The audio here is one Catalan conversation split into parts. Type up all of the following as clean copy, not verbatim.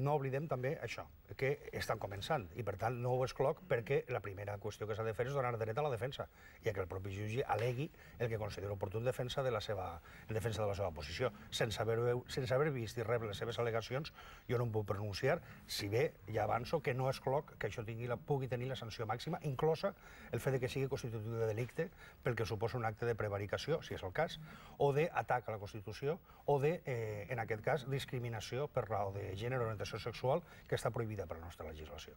no oblidem també això, que estan començant, i per tant no ho excloc perquè la primera qüestió que s'ha de fer és donar dret a la defensa, i que el propi jutge alegui el que considera oportú en defensa de la seva posició. Sense haver vist i rebre les seves al·legacions, jo no em puc pronunciar, si bé ja avanço que no excloc que això pugui tenir la sanció màxima, inclosa el fet que sigui constitutiu de delicte pel que suposa un acte de prevaricació, si és el cas, o d'atac a la Constitució, o de, en aquest cas, discriminació per raó de gènere o orientació sexual, que està prohibida per la nostra legislació.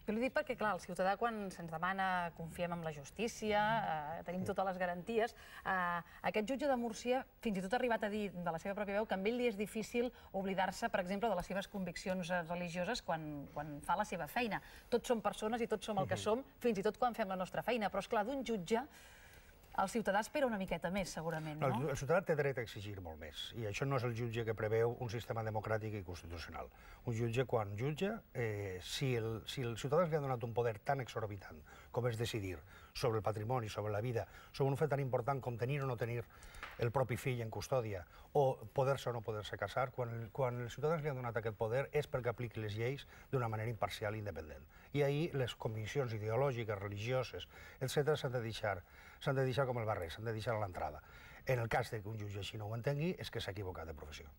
Jo li dic perquè, clar, el ciutadà, quan se'ns demana confiem en la justícia, tenim totes les garanties, aquest jutge de Múrcia fins i tot ha arribat a dir de la seva pròpia veu que a ell li és difícil oblidar-se, per exemple, de les seves conviccions religioses quan fa la seva feina. Tots som persones i tots som el que som, fins i tot quan fem la nostra feina, però, esclar, d'un jutge el ciutadà espera una miqueta més, segurament, no? El ciutadà té dret a exigir molt més, i això no és el jutge que preveu un sistema democràtic i constitucional. Un jutge, quan jutja, si el ciutadà li ha donat un poder tan exorbitant com és decidir sobre el patrimoni, sobre la vida, sobre un fet tan important com tenir o no tenir el propi fill en custòdia, o poder-se o no poder-se casar, quan els ciutadans li han donat aquest poder és perquè apliqui les lleis d'una manera imparcial i independent. I ahir les conviccions ideològiques, religioses, etc., s'han de deixar com el barrer, s'han de deixar a l'entrada. En el cas que un jutge així no ho entengui, és que s'ha equivocat de professió.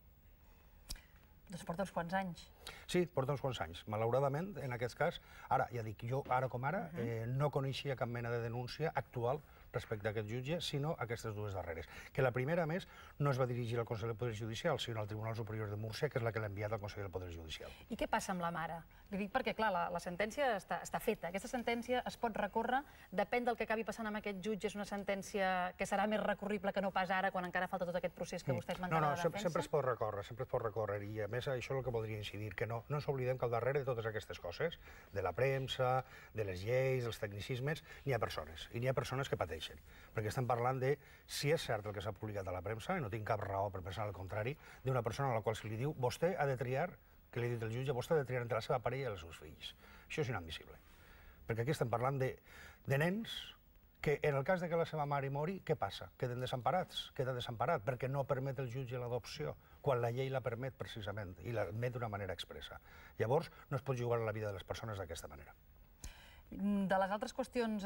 Doncs porta uns quants anys. Sí, porta uns quants anys. Malauradament, en aquest cas, ara, ja dic, jo ara com ara, no coneixia cap mena de denúncia actual respecte a aquest jutge, sinó aquestes dues darreres. Que la primera, a més, no es va dirigir al Consell del Poder Judicial, sinó al Tribunal Superior de Múrcia, que és la que l'ha enviat al Consell del Poder Judicial. I què passa amb la mare? Li dic perquè, clar, la sentència està feta. Aquesta sentència es pot recórrer, depèn del que acabi passant amb aquest jutge, és una sentència que serà més recurrible que no pas ara, quan encara falta tot aquest procés que vostè esmentava de defensa? No, sempre es pot recórrer, i a més això és el que voldria incidir, que no ens oblidem que al darrere de totes aquestes coses, de la premsa, de les lleis, dels tecnicismes, n'hi ha persones, i n'hi ha persones que pateixen, perquè estem parlant de si és cert el que s'ha publicat a la premsa, i no tinc cap raó per pensar el contrari, d'una persona a la qual se li diu vostè ha de triar, que li ha dit el jutge, vostè ha de triar entre la seva parella i els seus fills. Això és inadmissible, perquè aquí estem parlant de nens que en el cas que la seva mare mori, què passa? Queden desemparats, queda desemparat, perquè no permet el jutge l'adopció, quan la llei la permet precisament, i l'admet d'una manera expressa. Llavors, no es pot jugar a la vida de les persones d'aquesta manera. De les altres qüestions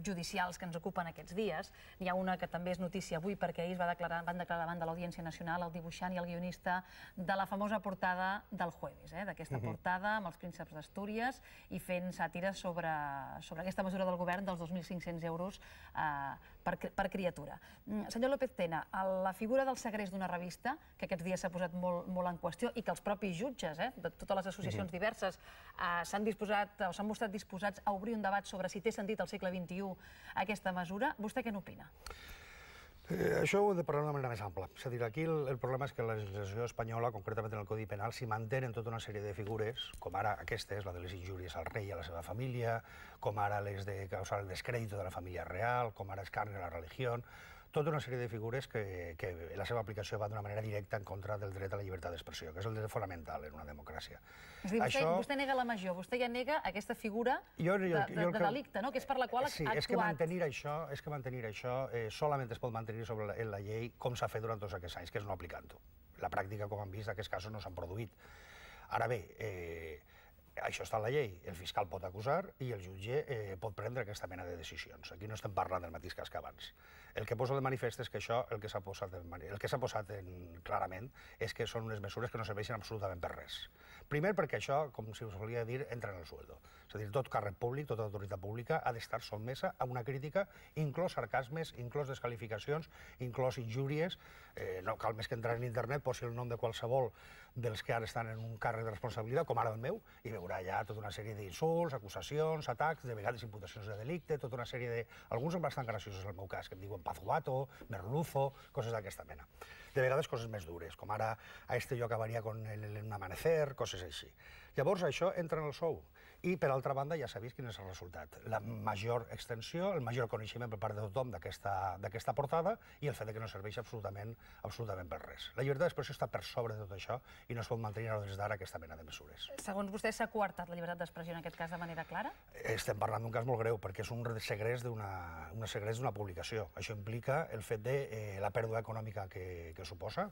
judicials que ens ocupen aquests dies, n'hi ha una que també és notícia avui perquè ells van declarar davant de l'Audiència Nacional el dibuixant i el guionista de la famosa portada del Jueves, d'aquesta portada amb els prínceps d'Astúries i fent sàtira sobre aquesta mesura del govern dels 2.500 euros per criatura. Senyor López Tena, la figura del segrest d'una revista, que aquests dies s'ha posat molt en qüestió i que els propis jutges de totes les associacions diverses s'han mostrat disposats a obrir un debat sobre si té sentit al segle XXI aquesta mesura. Vostè què n'opina? Això ho he de parlar d'una manera més ampla. És a dir, aquí el problema és que la legislació espanyola, concretament en el Codi Penal, s'hi mantenen tota una sèrie de figures, com ara aquestes, la de les injúries al rei i a la seva família, com ara les de causar el descrèdito de la família real, com ara escarni a la religió, tota una sèrie de figures que la seva aplicació va d'una manera directa en contra del dret a la llibertat d'expressió, que és el dret fonamental en una democràcia. És a dir, vostè nega la major, vostè ja nega aquesta figura de delicte, que és per la qual ha actuat. Sí, és que mantenir això solament es pot mantenir sobre la llei com s'ha fet durant tots aquests anys, que és no aplicant-ho. La pràctica, com han vist, aquests casos no s'han produït. Ara bé, això està en la llei, el fiscal pot acusar i el jutge pot prendre aquesta mena de decisions. Aquí no estem parlant del mateix cas que abans. El que poso de manifest és que això, el que s'ha posat clarament, és que són unes mesures que no serveixen absolutament per res. Primer perquè això, com si us volia dir, entra en el sueldo. És a dir, tot càrrec públic, tota autoritat pública ha d'estar sotmesa a una crítica, inclòs sarcasmes, inclòs desqualificacions, inclòs injúries. No cal més que entrar en internet, posi el nom de qualsevol dels que ara estan en un càrrec de responsabilitat, com ara el meu, i veurà ja tota una sèrie d'insults, acusacions, atacs, de vegades imputacions de delicte, tota una sèrie de... Alguns són bastant graciosos, en el meu cas, que em diuen pazuato, merluzo, coses d'aquesta mena. De vegades coses més dures, com ara a este yo acabaría con un amanecer, coses així. Llavors això entra en el sou. I, per altra banda, ja s'ha vist quin és el resultat. La major extensió, el major coneixement per part de tothom d'aquesta portada i el fet que no serveix absolutament per res. La llibertat d'expressió està per sobre de tot això i no es pot mantenir a l'hores d'ara aquesta mena de mesures. Segons vostè, s'ha coartat la llibertat d'expressió en aquest cas de manera clara? Estem parlant d'un cas molt greu, perquè és un segrest d'una publicació. Això implica el fet de la pèrdua econòmica que suposa.